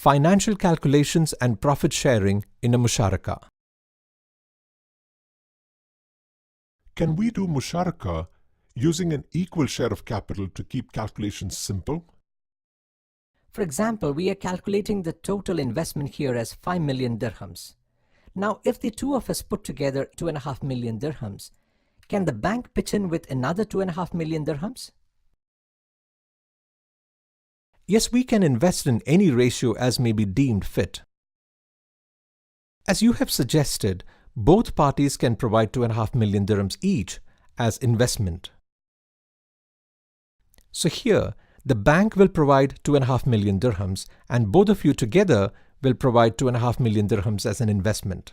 Financial calculations and profit sharing in a musharakah. Can we do musharakah using an equal share of capital to keep calculations simple? For example, we are calculating the total investment here as 5 million dirhams. Now, if the two of us put together 2.5 million dirhams, can the bank pitch in with another 2.5 million dirhams? Yes, we can invest in any ratio as may be deemed fit. As you have suggested, both parties can provide 2.5 million dirhams each as investment. So here, the bank will provide 2.5 million dirhams and both of you together will provide 2.5 million dirhams as an investment.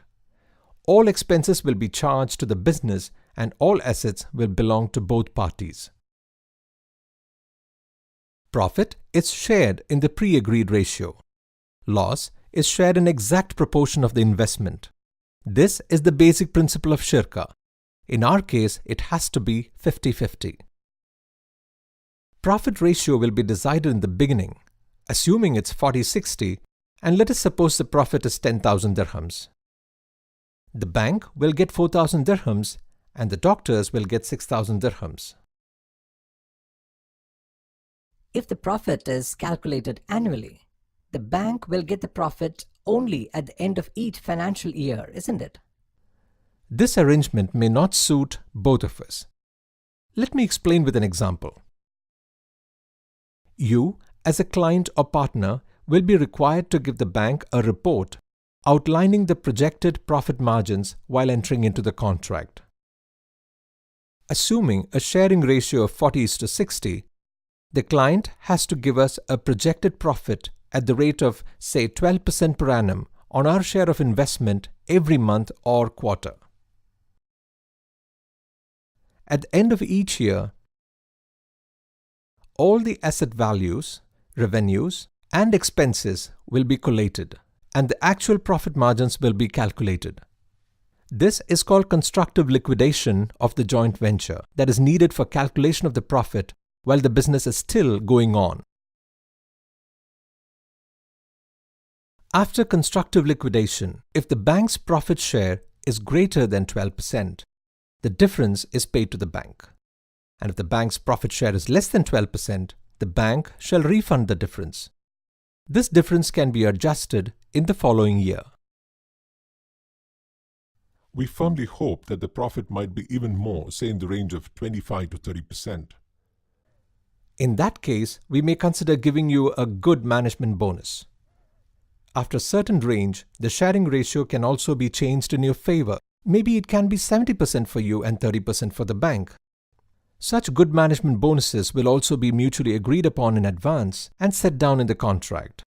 All expenses will be charged to the business and all assets will belong to both parties. Profit is shared in the pre-agreed ratio. Loss is shared in exact proportion of the investment. This is the basic principle of shirkah. In our case, it has to be 50-50. Profit ratio will be decided in the beginning, assuming it's 40-60, and let us suppose the profit is 10,000 dirhams. The bank will get 4,000 dirhams and the doctors will get 6,000 dirhams. If the profit is calculated annually, the bank will get the profit only at the end of each financial year, isn't it? This arrangement may not suit both of us. Let me explain with an example. You, as a client or partner, will be required to give the bank a report outlining the projected profit margins while entering into the contract. Assuming a sharing ratio of 40:60, the client has to give us a projected profit at the rate of, say, 12% per annum on our share of investment every month or quarter. At the end of each year, all the asset values, revenues, and expenses will be collated, and the actual profit margins will be calculated. This is called constructive liquidation of the joint venture that is needed for calculation of the profit while the business is still going on. After constructive liquidation, if the bank's profit share is greater than 12%, the difference is paid to the bank. And if the bank's profit share is less than 12%, the bank shall refund the difference. This difference can be adjusted in the following year. We firmly hope that the profit might be even more, say in the range of 25 to 30%. In that case, we may consider giving you a good management bonus. After a certain range, the sharing ratio can also be changed in your favor. Maybe it can be 70% for you and 30% for the bank. Such good management bonuses will also be mutually agreed upon in advance and set down in the contract.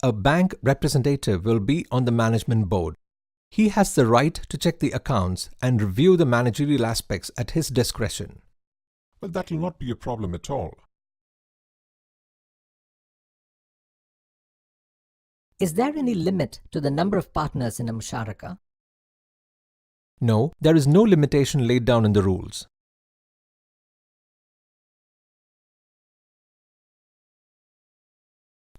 A bank representative will be on the management board. He has the right to check the accounts and review the managerial aspects at his discretion. Well, that will not be a problem at all. Is there any limit to the number of partners in a musharakah? No, there is no limitation laid down in the rules.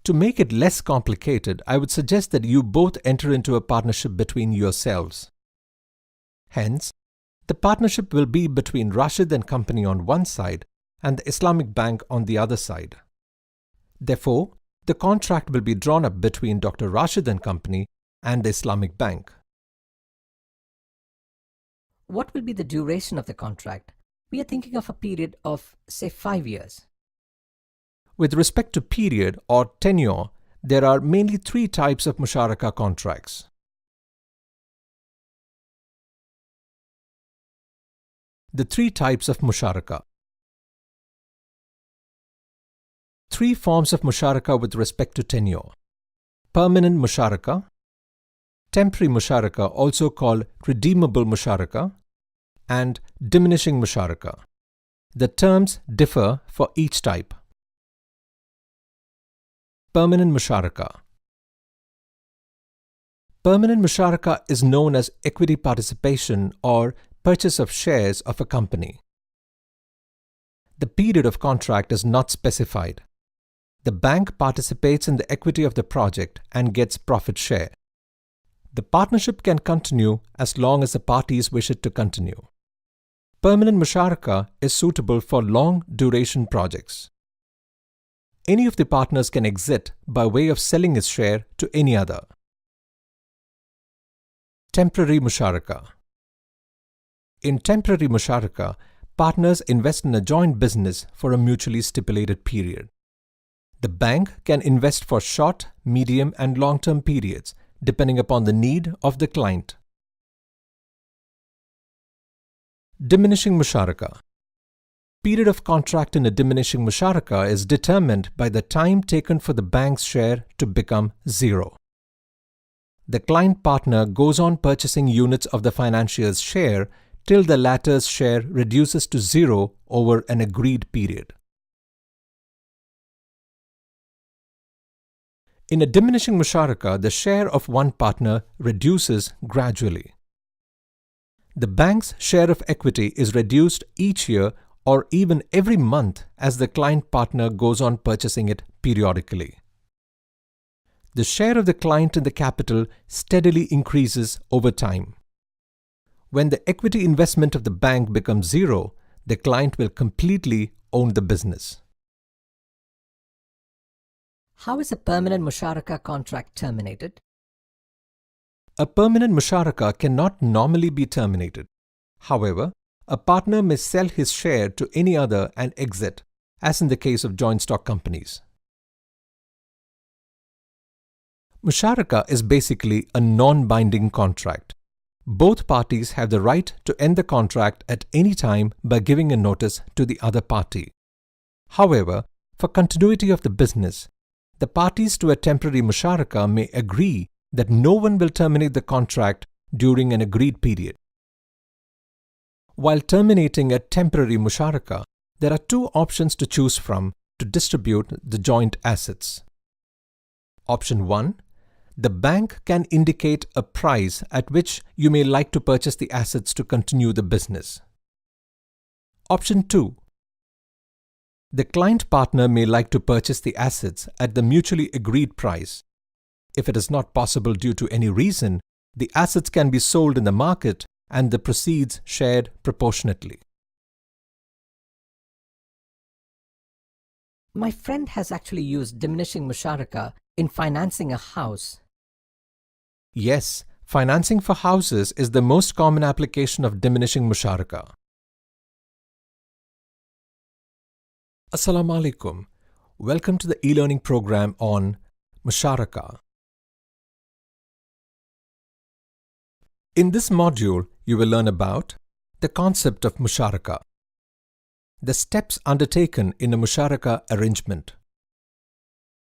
To make it less complicated, I would suggest that you both enter into a partnership between yourselves. Hence, the partnership will be between Rashid and Company on one side and the Islamic Bank on the other side. Therefore, the contract will be drawn up between Dr. Rashid and Company and the Islamic Bank. What will be the duration of the contract? We are thinking of a period of, say, 5 years. With respect to period or tenure, there are mainly 3 types of musharakah contracts. The 3 types of musharakah. 3 forms of musharakah with respect to tenure. Permanent musharakah, temporary musharakah also called redeemable musharakah, and diminishing musharakah. The terms differ for each type. Permanent musharakah. Permanent Musharakah is known as equity participation or purchase of shares of a company. The period of contract is not specified. The bank participates in the equity of the project and gets profit share. The partnership can continue as long as the parties wish it to continue. Permanent Musharakah is suitable for long-duration projects. Any of the partners can exit by way of selling his share to any other. Temporary Musharakah. In temporary Musharakah, partners invest in a joint business for a mutually stipulated period. The bank can invest for short, medium, and long-term periods, depending upon the need of the client. Diminishing Musharakah. Period of contract in a diminishing Musharakah is determined by the time taken for the bank's share to become zero. The client partner goes on purchasing units of the financier's share till the latter's share reduces to zero over an agreed period. In a diminishing Musharakah, the share of one partner reduces gradually. The bank's share of equity is reduced each year or even every month as the client partner goes on purchasing it periodically. The share of the client in the capital steadily increases over time. When the equity investment of the bank becomes zero, the client will completely own the business. How is a permanent Musharakah contract terminated? A permanent Musharakah cannot normally be terminated. However, a partner may sell his share to any other and exit, as in the case of joint stock companies. Musharakah is basically a non-binding contract. Both parties have the right to end the contract at any time by giving a notice to the other party. However, for continuity of the business, the parties to a temporary Musharakah may agree that no one will terminate the contract during an agreed period. While terminating a temporary Musharakah, there are two options to choose from to distribute the joint assets. Option 1. The bank can indicate a price at which you may like to purchase the assets to continue the business. Option 2. The client partner may like to purchase the assets at the mutually agreed price. If it is not possible due to any reason, the assets can be sold in the market and the proceeds shared proportionately. My friend has actually used diminishing Musharakah in financing a house. Yes, financing for houses is the most common application of diminishing Musharakah. Assalamu alaikum. Welcome to the e-learning program on Musharakah. In this module, you will learn about the concept of Musharakah, the steps undertaken in a Musharakah arrangement,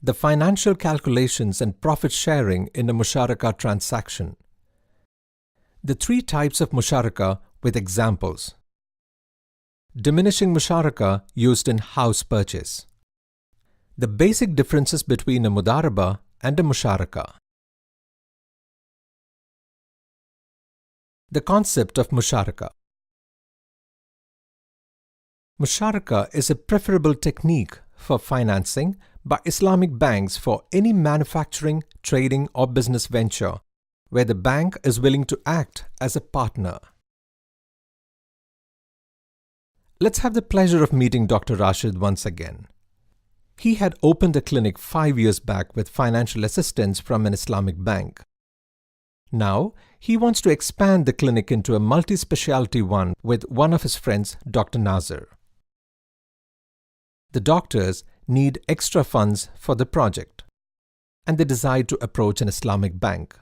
the financial calculations and profit sharing in a Musharakah transaction, the three types of Musharakah with examples, diminishing Musharakah used in house purchase, the basic differences between a Mudarabah and a Musharakah. The concept of Musharakah. Musharakah is a preferable technique for financing by Islamic banks for any manufacturing, trading or business venture where the bank is willing to act as a partner. Let's have the pleasure of meeting Dr. Rashid once again. He had opened a clinic 5 years back with financial assistance from an Islamic bank. Now, he wants to expand the clinic into a multi-specialty one with one of his friends, Dr. Nazir. The doctors need extra funds for the project, and they decide to approach an Islamic bank.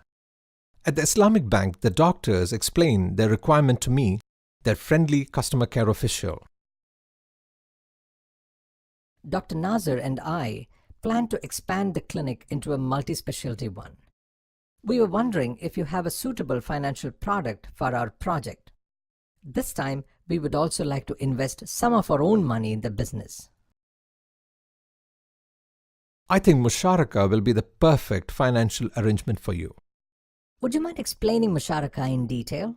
At the Islamic bank, the doctors explain their requirement to me, their friendly customer care official. Dr. Nazir and I plan to expand the clinic into a multi-specialty one. We were wondering if you have a suitable financial product for our project. This time, we would also like to invest some of our own money in the business. I think Musharakah will be the perfect financial arrangement for you. Would you mind explaining Musharakah in detail?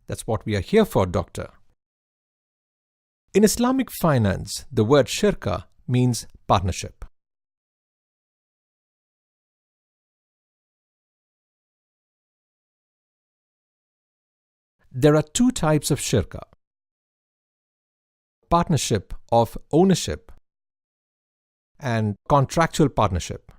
That's what we are here for, Doctor. In Islamic finance, the word shirka means partnership. There are two types of shirka: partnership of ownership and contractual partnership.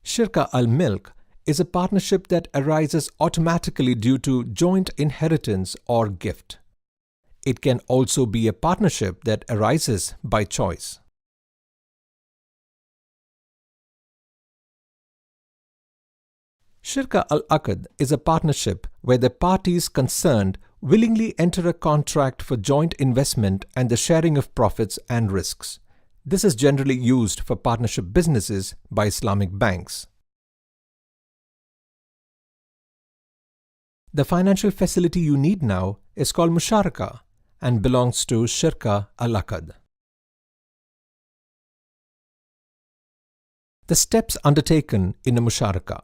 Shirka al-Milk is a partnership that arises automatically due to joint inheritance or gift. It can also be a partnership that arises by choice. Shirka al-Aqd is a partnership where the parties concerned willingly enter a contract for joint investment and the sharing of profits and risks. This is generally used for partnership businesses by Islamic banks. The financial facility you need now is called Musharakah and belongs to Shirka al-Aqd. The steps undertaken in a Musharakah.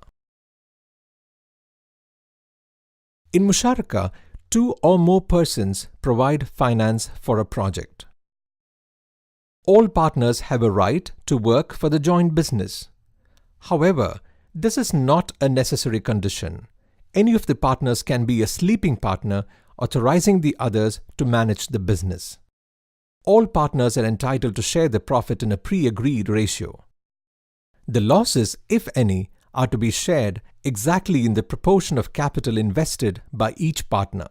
In Musharakah, two or more persons provide finance for a project. All partners have a right to work for the joint business. However, this is not a necessary condition. Any of the partners can be a sleeping partner, authorizing the others to manage the business. All partners are entitled to share the profit in a pre-agreed ratio. The losses, if any, are to be shared exactly in the proportion of capital invested by each partner.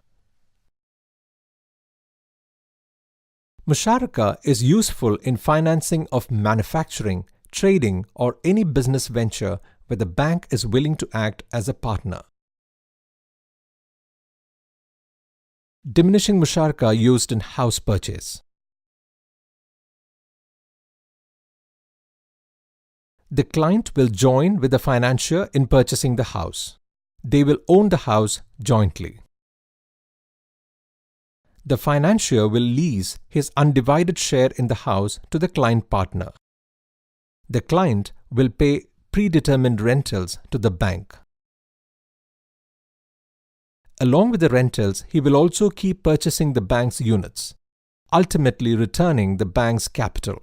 Musharakah is useful in financing of manufacturing, trading, or any business venture where the bank is willing to act as a partner. Diminishing Musharakah used in house purchase. The client will join with the financier in purchasing the house. They will own the house jointly. The financier will lease his undivided share in the house to the client partner. The client will pay predetermined rentals to the bank. Along with the rentals, he will also keep purchasing the bank's units, ultimately returning the bank's capital.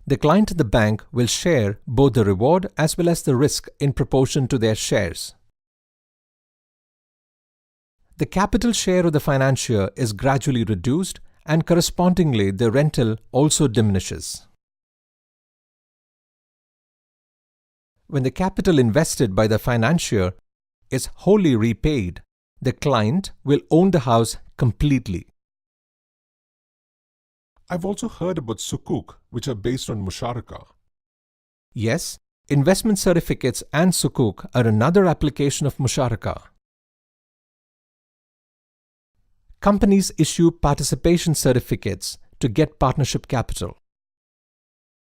The client and the bank will share both the reward as well as the risk in proportion to their shares. The capital share of the financier is gradually reduced and correspondingly the rental also diminishes. When the capital invested by the financier is wholly repaid, the client will own the house completely. I've also heard about sukuk, which are based on musharakah. Yes, investment certificates and sukuk are another application of musharakah. Companies issue participation certificates to get partnership capital.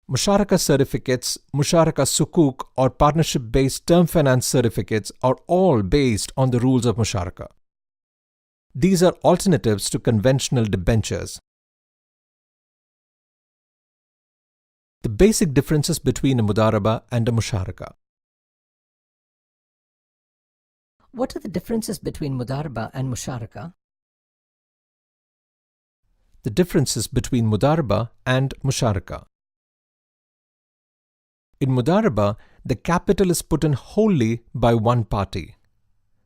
Musharakah certificates, Musharakah sukuk or partnership-based term finance certificates are all based on the rules of Musharakah. These are alternatives to conventional debentures. The basic differences between a Mudarabah and a Musharakah. What are the differences between Mudarabah and Musharakah? The differences between Mudarabah and Musharakah. In Mudarabah, the capital is put in wholly by one party,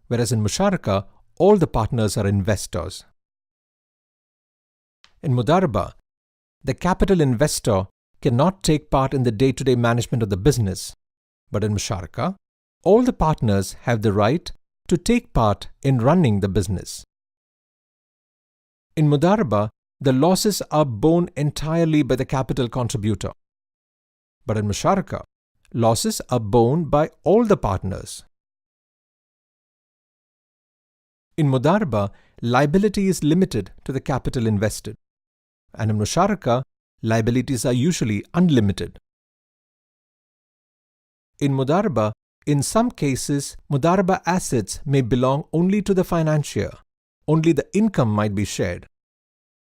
whereas in Musharakah, all the partners are investors. In Mudarabah, the capital investor cannot take part in the day-to-day management of the business, but in Musharakah, all the partners have the right to take part in running the business. In Mudarabah, the losses are borne entirely by the capital contributor. But in Musharakah, losses are borne by all the partners. In Mudarabah, liability is limited to the capital invested, and in Musharakah, liabilities are usually unlimited. In Mudarabah, in some cases, Mudarabah assets may belong only to the financier. Only the income might be shared.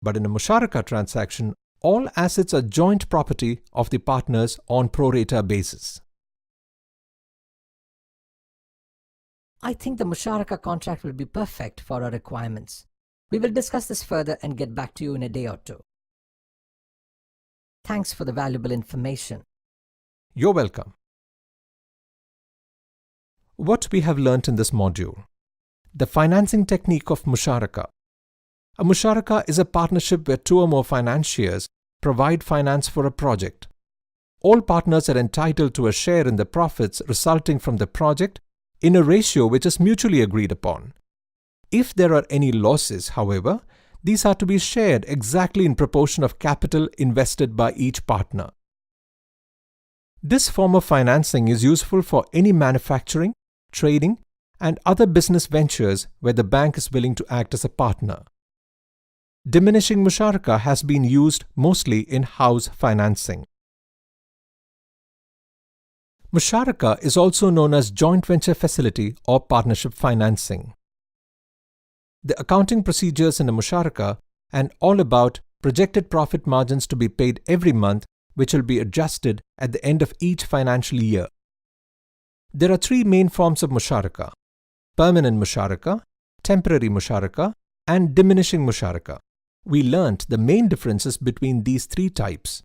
But in a Musharakah transaction, All assets are joint property of the partners on pro rata basis. I think the Musharakah contract will be perfect for our requirements. We will discuss this further and get back to you in a day or two. Thanks for the valuable information. You're welcome. What we have learnt in this module. The financing technique of Musharakah. A Musharakah is a partnership where two or more financiers provide finance for a project. All partners are entitled to a share in the profits resulting from the project in a ratio which is mutually agreed upon. If there are any losses, however, these are to be shared exactly in proportion of capital invested by each partner. This form of financing is useful for any manufacturing, trading, and other business ventures where the bank is willing to act as a partner. Diminishing Musharakah has been used mostly in house financing. Musharakah is also known as joint venture facility or partnership financing. The accounting procedures in a Musharakah and all about projected profit margins to be paid every month, which will be adjusted at the end of each financial year. There are three main forms of Musharakah: permanent Musharakah, temporary Musharakah, and diminishing Musharakah. We learnt the main differences between these three types.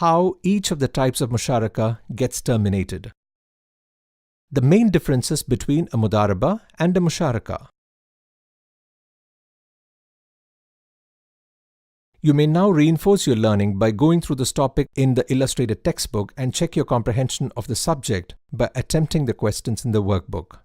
How each of the types of Musharakah gets terminated. The main differences between a Mudarabah and a Musharakah. You may now reinforce your learning by going through this topic in the illustrated textbook and check your comprehension of the subject by attempting the questions in the workbook.